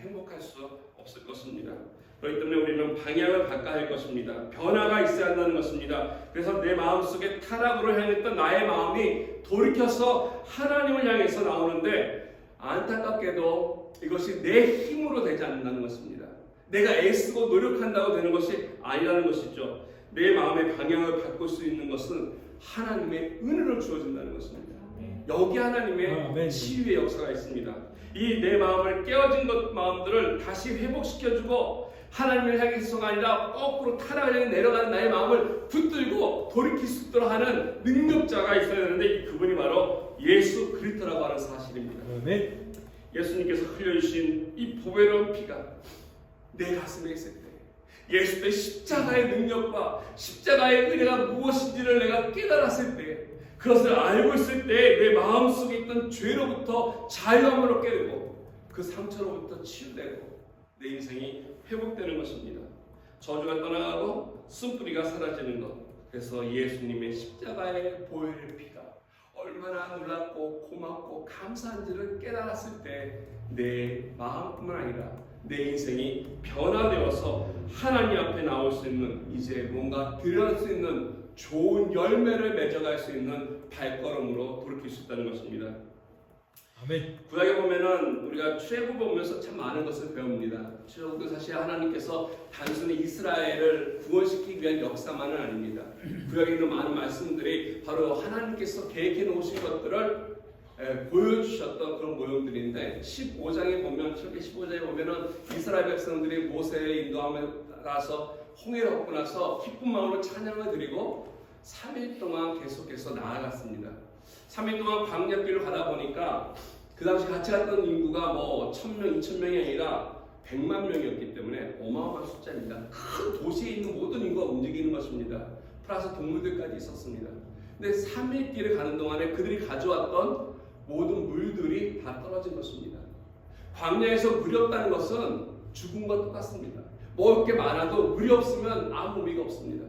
[SPEAKER 1] 행복할 수 없을 것입니다. 그렇기 때문에 우리는 방향을 바꿔야 할 것입니다. 변화가 있어야 한다는 것입니다. 그래서 내 마음속에 타락으로 향했던 나의 마음이 돌이켜서 하나님을 향해서 나오는데 안타깝게도 이것이 내 힘으로 되지 않는다는 것입니다. 내가 애쓰고 노력한다고 되는 것이 아니라는 것이죠. 내 마음의 방향을 바꿀 수 있는 것은 하나님의 은혜로 주어진다는 것입니다. 여기 하나님의 치유의 역사가 있습니다. 이 내 마음을 깨어진 것 마음들을 다시 회복시켜주고 하나님을 향해서가 아니라 거꾸로 타락을 향해 내려가는 나의 마음을 붙들고 돌이킬 수 있도록 하는 능력자가 있어야 되는데 그분이 바로 예수 그리스도라고 하는 사실입니다. 예수님께서 흘려주신 이 보배로운 피가 내 가슴에 있을 때 예수의 십자가의 능력과 십자가의 은혜가 무엇인지를 내가 깨달았을 때 그것을 알고 있을 때 내 마음속에 있던 죄로부터 자유함을 얻게 되고 그 상처로부터 치유되고 내 인생이 회복되는 것입니다. 저주가 떠나가고 쓴뿌리가 사라지는 것. 그래서 예수님의 십자가의 보혈의 피가 얼마나 놀랍고 고맙고 감사한지를 깨달았을 때 내 마음뿐만 아니라 내 인생이 변화되어서 하나님 앞에 나올 수 있는 이제 뭔가 드러날 수 있는 좋은 열매를 맺어갈 수 있는 발걸음으로 돌이킬 수 있다는 것입니다.
[SPEAKER 2] 아멘.
[SPEAKER 1] 구약에 보면은 우리가 출애굽을 보면서 참 많은 것을 배웁니다. 출애굽은 사실 하나님께서 단순히 이스라엘을 구원시키기 위한 역사만은 아닙니다. 구약에 있는 많은 말씀들이 바로 하나님께서 계획해 놓으신 것들을 보여주셨던 그런 모형들인데 15장에 보면 출애굽기 15장에 보면은 이스라엘 백성들이 모세의 인도함에 따라서 홍해를 걷고 나서 기쁜 마음으로 찬양을 드리고 3일 동안 계속해서 나아갔습니다. 3일 동안 광야길을 가다 보니까 그 당시 같이 갔던 인구가 뭐 1000명, 2000명이 아니라 100만 명이었기 때문에 어마어마한 숫자입니다. 큰 도시에 있는 모든 인구가 움직이는 것입니다. 플러스 동물들까지 있었습니다. 근데 3일 길을 가는 동안에 그들이 가져왔던 모든 물들이 다 떨어진 것입니다. 광야에서 물이 없다는 것은 죽은 것 똑같습니다. 먹을 게 많아도 물이 없으면 아무 의미가 없습니다.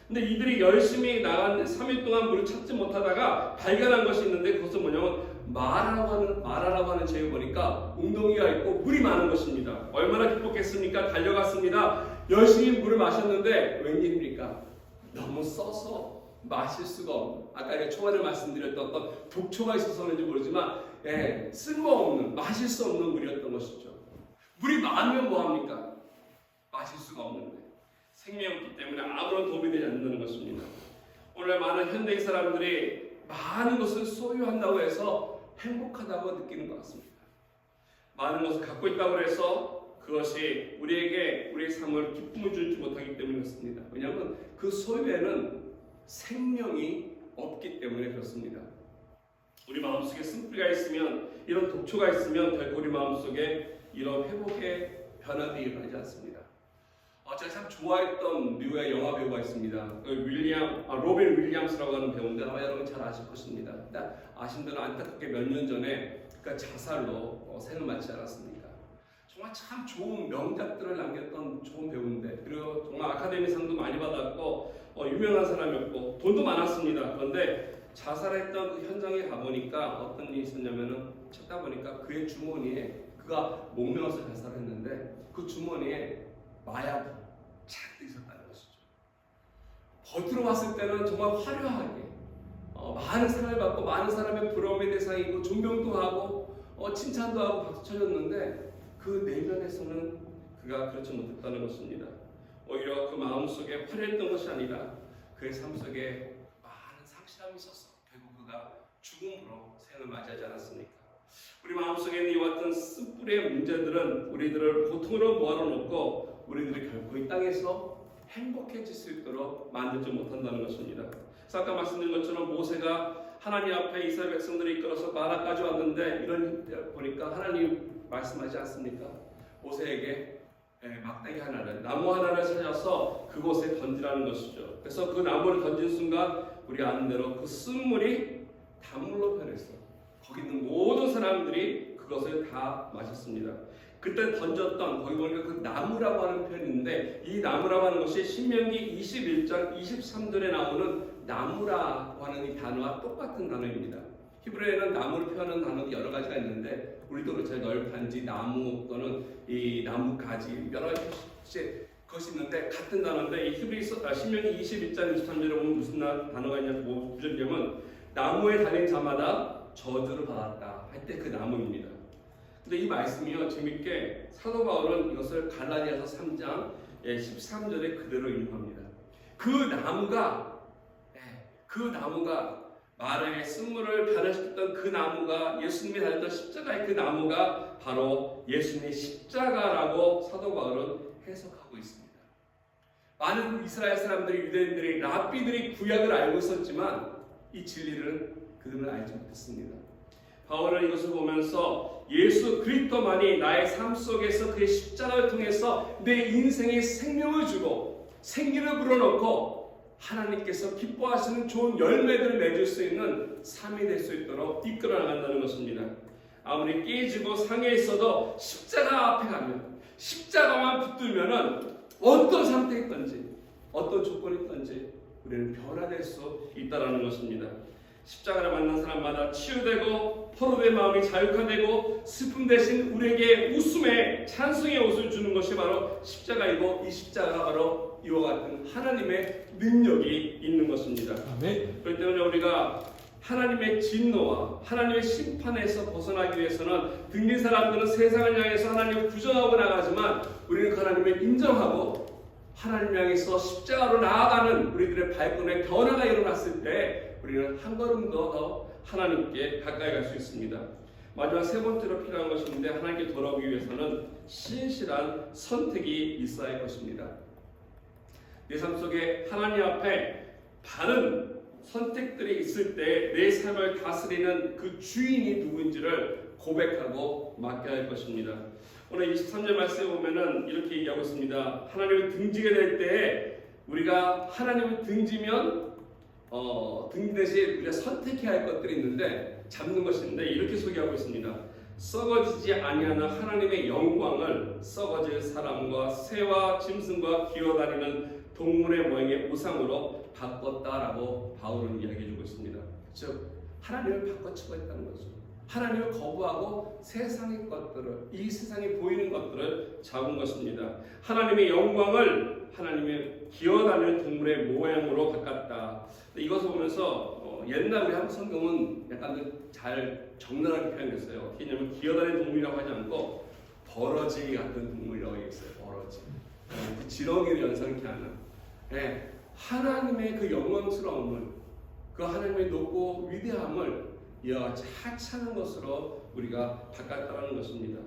[SPEAKER 1] 근데 이들이 열심히 나간 3일 동안 물을 찾지 못하다가 발견한 것이 있는데 그것은 뭐냐면 마라라고 하는 제에 보니까 웅덩이가 있고 물이 많은 것입니다. 얼마나 기뻤겠습니까? 달려갔습니다. 열심히 물을 마셨는데 웬일입니까? 너무 써서 마실 수가 없는, 아까 초반에 말씀드렸던 어떤 독초가 있어서 그런지 모르지만 쓸모없는, 마실 수 없는 물이었던 것이죠. 물이 많으면 뭐합니까? 마실 수가 없는데 생명이 없기 때문에 아무런 도움이 되지 않는다는 것입니다. 오늘 많은 현대인 사람들이 많은 것을 소유한다고 해서 행복하다고 느끼는 것 같습니다. 많은 것을 갖고 있다고 해서 그것이 우리에게 우리의 삶을 기쁨을 주지 못하기 때문에 그렇습니다. 왜냐하면 그 소유에는 생명이 없기 때문에 그렇습니다. 우리 마음속에 쓴뿌리가 있으면, 이런 독초가 있으면 결국 우리 마음속에 이런 회복의 변화들이 일어나지 않습니다. 제가 참 좋아했던 미국의 영화 배우가 있습니다. 로빈 윌리엄스라고 하는 배우인데 아마 여러분 잘 아실 것입니다. 아신 분은 안타깝게 몇 년 전에 자살로 생을 마치지 않았습니까? 정말 참 좋은 명작들을 남겼던 좋은 배우인데, 그리고 정말 아카데미상도 많이 받았고 유명한 사람이었고 돈도 많았습니다. 그런데 자살했던 그 현장에 가보니까 어떤 일이 있었냐면은, 찾다 보니까 그의 주머니에, 그가 목매어서 자살했는데 그 주머니에 마약이 잔뜩 있었다는 것이죠. 겉으로 봤을 때는 정말 화려하게 많은 사랑을 받고 많은 사람의 부러움의 대상이고 존경도 하고 칭찬도 하고 박수 쳐줬는데, 그 내면에서는 그가 그렇지 못했다는 것입니다. 오히려 그 마음속에 화려했던 것이 아니라 그의 삶 속에 많은 상실함이 있어서 결국 그가 죽음으로 생을 맞이하지 않았습니까? 우리 마음속에 있는 이와 같은 쓴뿌리의 문제들은 우리들을 고통으로 모아놓고 우리들이 결코 이 땅에서 행복해질 수 있도록 만들지 못한다는 것입니다. 그래서 아까 말씀드린 것처럼 모세가 하나님 앞에 이스라엘 백성들이 이끌어서 마라까지 왔는데, 이런 보니까 하나님 말씀하지 않습니까? 모세에게 막대기 하나를, 나무 하나를 찾아서 그곳에 던지라는 것이죠. 그래서 그 나무를 던진 순간 우리 아는 대로 그 쓴물이 단물로 변했어요. 거기 있는 모든 사람들이 그것을 다 마셨습니다. 그때 던졌던, 거기 보니까 그 나무라고 하는 표현인데, 이 나무라고 하는 것이 신명기 21장 23절에 나오는 나무라고 하는 이 단어와 똑같은 단어입니다. 히브리어에는 나무를 표현하는 단어도 여러 가지가 있는데, 우리도 그렇죠. 널판지, 나무 또는 이 나무가지, 여러 가지 것이 있는데 같은 단어인데, 이 신명기 21장 23절에 보면 무슨 단어가 있냐고 구절되면, 나무에 달린 자마다 저주를 받았다 할 때 그 나무입니다. 근데 이 말씀이요, 재밌게 사도 바울은 이것을 갈라디아서 3장 13절에 그대로 인용합니다. 그 나무가 마라의 쓴물을 변화시켰던 그 나무가, 예수님이 달렸던 십자가의 그 나무가 바로 예수님의 십자가라고 사도 바울은 해석하고 있습니다. 많은 이스라엘 사람들이, 유대인들이, 랍비들이 구약을 알고 있었지만 이 진리를 그들은 알지 못했습니다. 바울은 이것을 보면서 예수 그리스도만이 나의 삶 속에서 그의 십자가를 통해서 내 인생에 생명을 주고 생기를 불어넣고 하나님께서 기뻐하시는 좋은 열매들을 맺을 수 있는 삶이 될 수 있도록 이끌어 나간다는 것입니다. 아무리 깨지고 상해 있어도 십자가 앞에 가면, 십자가만 붙들면은 어떤 상태에 있든지 어떤 조건이 있든지 우리는 변화될 수 있다는 것입니다. 십자가를 만난 사람마다 치유되고 포로된 마음이 자유화되고 슬픔 대신 우리에게 웃음의 찬송의 옷을 주는 것이 바로 십자가이고, 이 십자가가 바로 이와 같은 하나님의 능력이 있는 것입니다.
[SPEAKER 2] 아멘.
[SPEAKER 1] 그렇기 때문에 우리가 하나님의 진노와 하나님의 심판에서 벗어나기 위해서는, 등진 사람들은 세상을 향해서 하나님을 부정하고 나가지만 우리는 그 하나님을 인정하고 하나님 향해서 십자가로 나아가는 우리들의 발걸음의 변화가 일어났을 때 우리는 한 걸음 더 하나님께 가까이 갈 수 있습니다. 마지막 세 번째로 필요한 것인데, 하나님께 돌아오기 위해서는 신실한 선택이 있어야 할 것입니다. 내 삶 속에 하나님 앞에 바른 선택들이 있을 때 내 삶을 다스리는 그 주인이 누구인지를 고백하고 맡겨야 할 것입니다. 오늘 23절 말씀에 보면은 이렇게 얘기하고 있습니다. 하나님을 등지게 될 때에 우리가 하나님을 등지면 등진 대신 우리가 선택해야 할 것들이 있는데, 잡는 것이 있는데 이렇게 소개하고 있습니다. 썩어지지 아니하는 하나님의 영광을 썩어질 사람과 새와 짐승과 기어다니는 동물의 모양의 우상으로 바꿨다라고 바울은 이야기해주고 있습니다. 즉 하나님을 바꿔치고 있다는 거죠. 하나님을 거부하고 세상의 것들을, 이 세상에 보이는 것들을 잡은 것입니다. 하나님의 영광을 하나님의 기어다니는 동물의 모양으로 바꿨다. 이것을 보면서 옛날 우리 한국 성경은 약간 잘 적나라하게 표현했어요. 어떻게 했냐면 기어다니는 동물이라고 하지 않고 버러지 같은 동물이라고 얘기했어요. 버러지. 지렁이를 연상케 하는. 하나님의 그 영광스러움을, 그 하나님의 높고 위대함을 이와 같이 하찮은 것으로 우리가 바꿨다는 것입니다.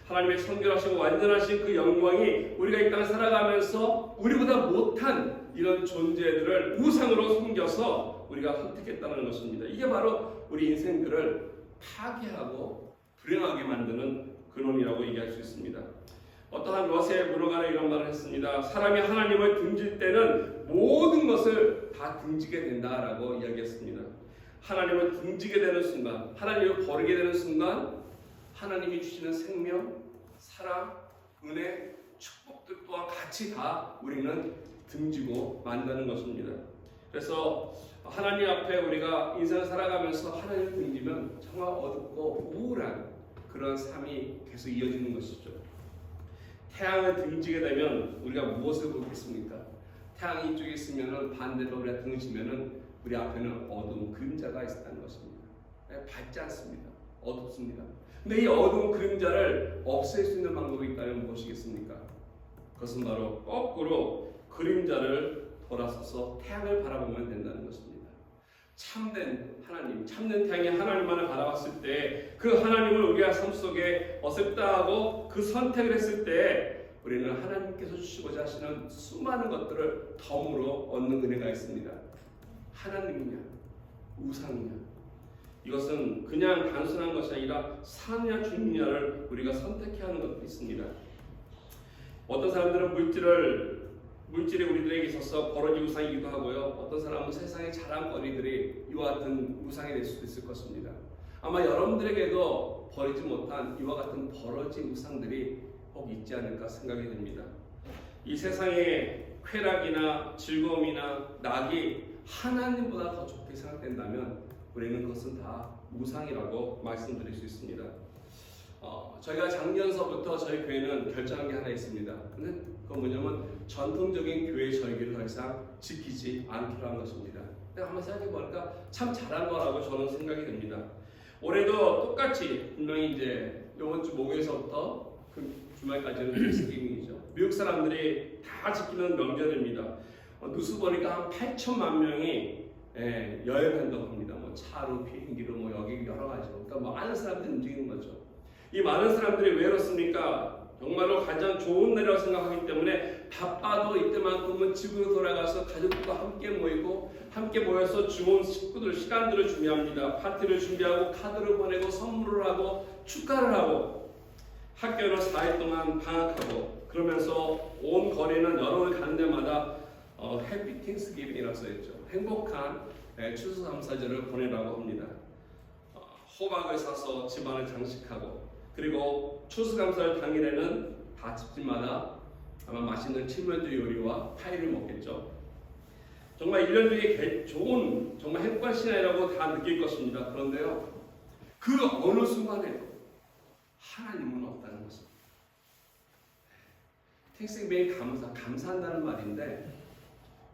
[SPEAKER 1] 하나님의 성결하시고 완전하신 그 영광이 우리가 이 땅 살아가면서 우리보다 못한 이런 존재들을 우상으로 섬겨서 우리가 선택했다는 것입니다. 이게 바로 우리 인생들을 파괴하고 불행하게 만드는 근원이라고 얘기할 수 있습니다. 어떠한 러셀 문화가는 이런 말을 했습니다. 사람이 하나님을 등질 때는 모든 것을 다 등지게 된다라고 이야기했습니다. 하나님을 등지게 되는 순간, 하나님을 버리게 되는 순간 하나님이 주시는 생명, 사랑, 은혜, 축복들 또한 같이 다 우리는 등지고 만다는 것입니다. 그래서 하나님 앞에 우리가 인생을 살아가면서 하나님을 등지면 정말 어둡고 우울한 그런 삶이 계속 이어지는 것이죠. 태양을 등지게 되면 우리가 무엇을 보겠습니까? 태양이 이쪽에 있으면 반대로 우리가 등지면은 우리 앞에는 어두운 그림자가 있다는 것입니다. 밝지 않습니다. 어둡습니다. 근데 이 어두운 그림자를 없앨 수 있는 방법이 있다면 무엇이겠습니까? 그것은 바로 거꾸로 그림자를 돌아서서 태양을 바라보면 된다는 것입니다. 참된 하나님, 참된 태양이 하나님만을 바라봤을 때 그 하나님을 우리가 삶 속에 어셉다 하고 그 선택을 했을 때 우리는 하나님께서 주시고자 하시는 수많은 것들을 덤으로 얻는 은혜가 있습니다. 하나님이냐, 우상이냐, 이것은 그냥 단순한 것이 아니라 사느냐 죽느냐를 우리가 선택해야 하는 것도 있습니다. 어떤 사람들은 물질이 우리들에게 있어서 버러지 우상이기도 하고요. 어떤 사람은 세상의 자랑거리들이 이와 같은 우상이 될 수도 있을 것입니다. 아마 여러분들에게도 버리지 못한 이와 같은 버러지 우상들이 꼭 있지 않을까 생각이 됩니다. 이 세상의 쾌락이나 즐거움이나 낙이 하나님보다 더 좋게 생각된다면 우리는 그것은 다 우상이라고 말씀드릴 수 있습니다. 저희가 작년서부터 저희 교회는 결정한 게 하나 있습니다. 근데 그건 뭐냐면 전통적인 교회 절기를 더 이상 지키지 않기로 한 것입니다. 근데 한번 생각해보니까 참 잘한 거라고 저는 생각이 됩니다. 올해도 똑같이 분명히 이제 이번 주 목요일서부터 그 주말까지는 텍스기빙이죠. 미국 사람들이 다 지키는 명절입니다. 뉴스 보니까 한 8천만 명이 여행한다고 합니다. 뭐 차로, 비행기로, 뭐 여기 여러 가지로. 그러니까 많은 사람들이 움직이는 거죠. 이 많은 사람들이 왜 그렇습니까? 정말로 가장 좋은 날이라고 생각하기 때문에 바빠도 이때만큼은 집으로 돌아가서 가족들과 함께 모이고 함께 모여서 좋은 시간들을 준비합니다. 파티를 준비하고 카드를 보내고 선물을 하고 축가를 하고 학교는 4일 동안 방학하고 그러면서 온 거리는 여러 개 가는 데마다 해피 팅스기빙이라고 써있죠. 행복한 추수감사절을 보내라고 합니다. 호박을 사서 집안을 장식하고 그리고 추수감사절 당일에는 다 집집마다 아마 맛있는 칠면조 요리와 파이를 먹겠죠. 정말 1년 중에 좋은 정말 행복한 시간이라고 다 느낄 것입니다. 그런데요, 그 어느 순간에도 하나님은 없다는 것입니다. 텍스기빙이 감사한다는 말인데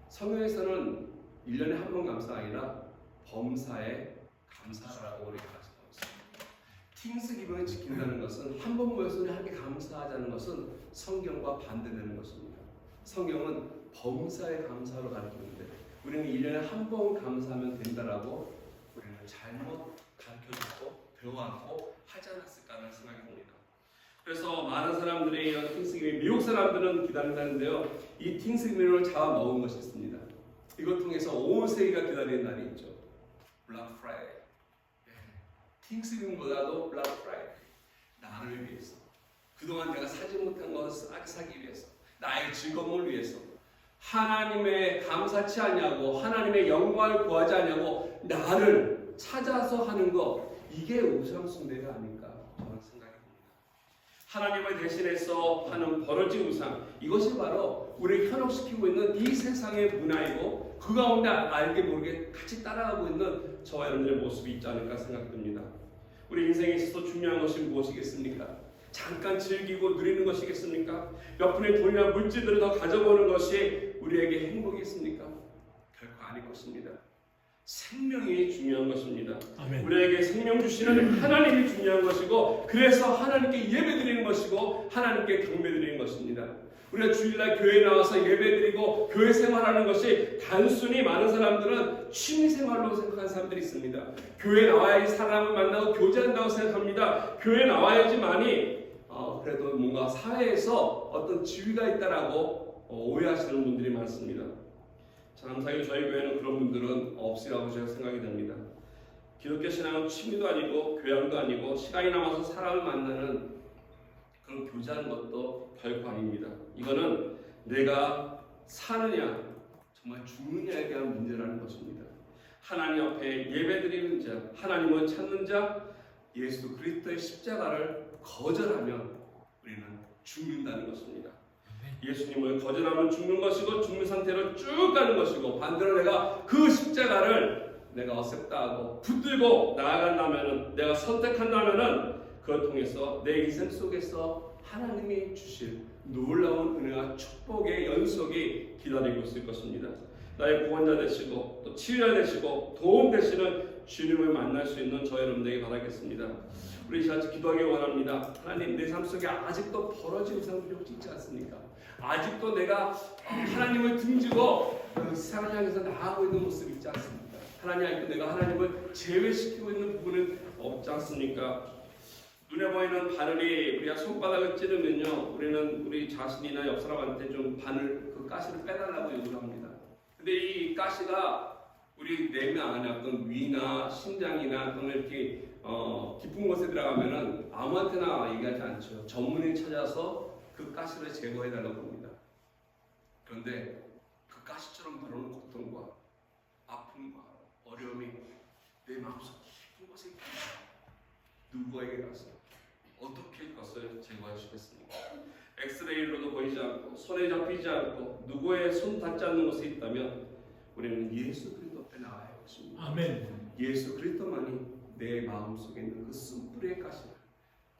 [SPEAKER 1] 성경에서는 1년에 한 번 감사가 아니라 범사에 감사라고 우리가 말씀하고 있습니다. 팅스기빙을 지킨다는 것은 한 번 모여서 함께 감사하자는 것은 성경과 반대되는 것입니다. 성경은 범사에 감사로 가르치는데 우리는 1년에 한 번 감사하면 된다라고 우리는 잘못 가르쳐주고 배워왔고 하지 않았을까 하는 생각이 듭니다. 그래서 많은 사람들이 이런 팅스기빙, 미국 사람들은 기다린다는데요. 이 팅스기빙을 잡아먹은 것이 있습니다. 이걸 통해서 온 세계가 기다리는 날이 있죠. 블랙 프라이데이. 팅스기빙보다도 블랙 프라이데이. 나를 위해서. 그동안 내가 사지 못한 것을 사기 위해서. 나의 즐거움을 위해서. 하나님의 감사치 않냐고, 하나님의 영광을 구하지 않냐고 나를 찾아서 하는 것, 이게 우상 숭배가 아닐까 저는 생각이 듭니다. 하나님을 대신해서 하는 버러지 우상, 이것이 바로 우리를 현혹시키고 있는 이 세상의 문화이고 그 가운데 알게 모르게 같이 따라가고 있는 저와 여러분들의 모습이 있지 않을까 생각됩니다. 우리 인생에 있어서 중요한 것이 무엇이겠습니까? 잠깐 즐기고 누리는 것이겠습니까? 몇 푼의 돈이나 물질들을 더 가져보는 것이 우리에게 행복이겠습니까? 결코 아닐 것입니다. 생명이 중요한 것입니다.
[SPEAKER 2] 아멘.
[SPEAKER 1] 우리에게 생명 주시는 하나님이 중요한 것이고 그래서 하나님께 예배드리는 것이고 하나님께 경배드리는 것입니다. 우리가 주일날 교회에 나와서 예배드리고 교회 생활하는 것이 단순히 많은 사람들은 취미생활로 생각하는 사람들이 있습니다. 교회 나와야지 사람을 만나고 교제한다고 생각합니다. 교회 나와야지만이 그래도 뭔가 사회에서 어떤 지위가 있다라고 오해하시는 분들이 많습니다. 감사하게 저희 교회는 그런 분들은 없으라고 제가 생각이 됩니다. 기독교 신앙은 취미도 아니고 교양도 아니고 시간이 남아서 사람을 만나는 그런 교제하는 것도 결코 아닙니다. 이거는 내가 사느냐 정말 죽느냐에 대한 문제라는 것입니다. 하나님 앞에 예배드리는 자, 하나님을 찾는 자, 예수 그리스도의 십자가를 거절하면 우리는 죽는다는 것입니다. 예수님을 거절하면 죽는 것이고 죽는 상태로 쭉 가는 것이고 반대로 내가 그 십자가를 내가 어셉트하고 붙들고 나아간다면은 내가 선택한다면은 그걸 통해서 내 인생 속에서 하나님이 주실 놀라운 은혜와 축복의 연속이 기다리고 있을 것입니다. 나의 구원자 되시고 또 치유자 되시고 도움 되시는 주님을 만날 수 있는 저 여러분 되길 바라겠습니다. 우리 같이 기도하기 원합니다. 하나님, 내 삶 속에 아직도 벌어지는 상황들이 혹시 있지 않습니까? 아직도 내가 하나님을 등지고 세상을 향해서 나아가고 있는 모습이 있지 않습니까? 하나님 아직도 내가 하나님을 제외시키고 있는 부분은 없지 않습니까? 눈에 보이는 바늘이 우리가 손바닥을 찌르면요, 우리는 우리 자신이나 옆 사람한테 좀 그 가시를 빼달라고 요구를 합니다. 근데 이 가시가 우리 내면 안에 어떤 위나 심장이나 또는 이렇게 깊은 곳에 들어가면은 아무한테나 얘기하지 않죠. 전문의 찾아서 그 가시를 제거해달라고 합니다. 그런데 그 가시처럼 다루는 고통과 아픔과 어려움이 내 마음속 깊은 곳에 있다. 누구에게 가서 어떻게 그것을 제거하시겠습니까? 엑스레이로도 보이지 않고 손에 잡히지 않고 누구의 손 닿지 않는 곳에 있다면 우리는 예수 그리스도 앞에 나와야 할 것입니다.
[SPEAKER 2] 아멘.
[SPEAKER 1] 예수 그리스도만이 내 마음속에 있는 그 쓴뿌리의 가시를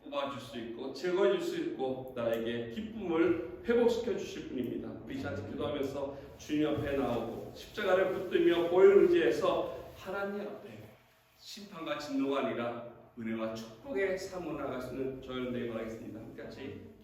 [SPEAKER 1] 뽑아줄 수 있고 제거해 줄 수 있고 나에게 기쁨을 회복시켜 주실 분입니다. 우리 같이 기도하면서 주님 앞에 나오고 십자가를 붙들며 보혈을 의지해서 하나님 앞에 심판과 진노가 아니라 은혜와 축복의 삶을 나갈 수 있는 저희들 되길 바라겠습니다. 함께 같이